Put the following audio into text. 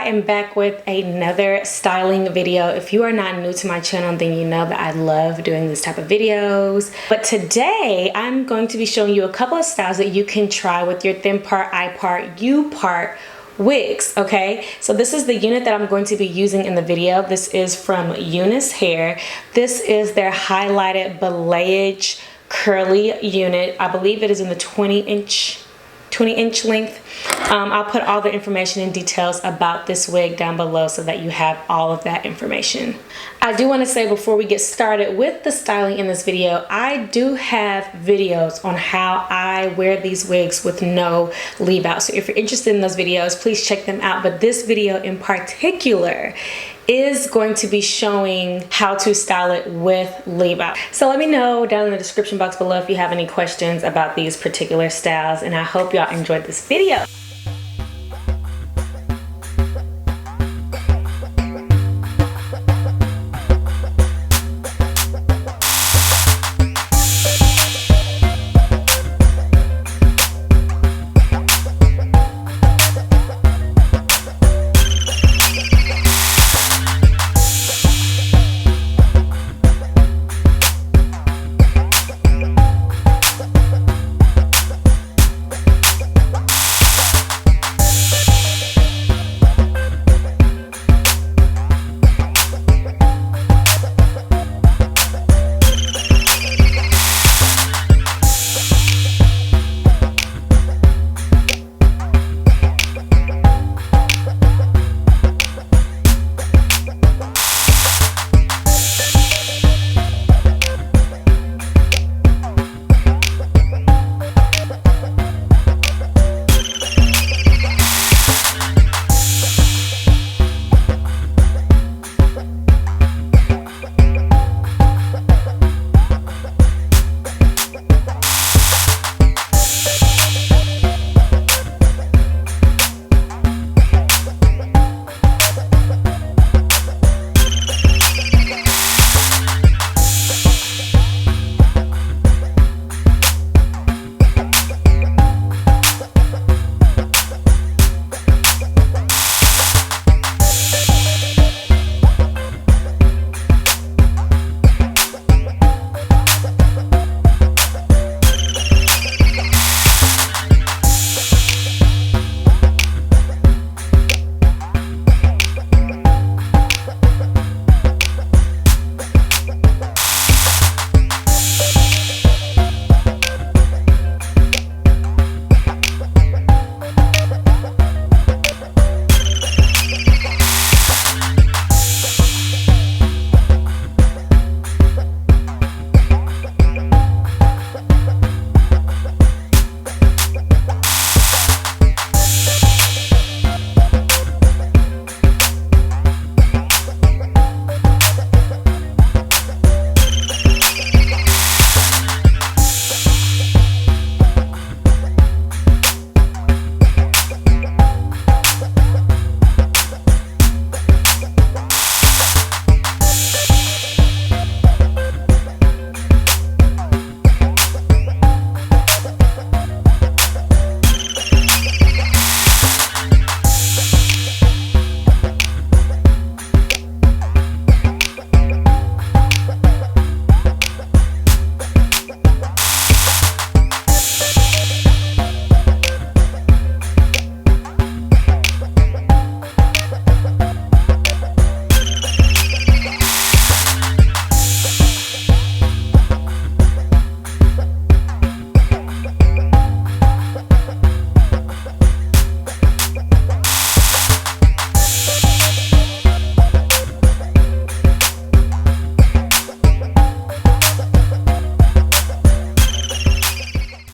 I am back with another styling video. If you are not new to my channel, then you know that I love doing this type of videos. But today I'm going to be showing you a couple of styles that you can try with your thin part, I part, U part wigs. Okay, so this is the unit that I'm going to be using in the video. This is from Unice Hair. This is their highlighted balayage curly unit. I believe it is in the 20 inch length. I'll put all the information and details about this wig down below so that you have all of that information. I do want to say before we get started with the styling in this video, I do have videos on how I wear these wigs with no leave out. So if you're interested in those videos, please check them out. But this video in particular is going to be showing how to style it with leave out. So let me know down in the description box below if you have any questions about these particular styles, and I hope y'all enjoyed this video.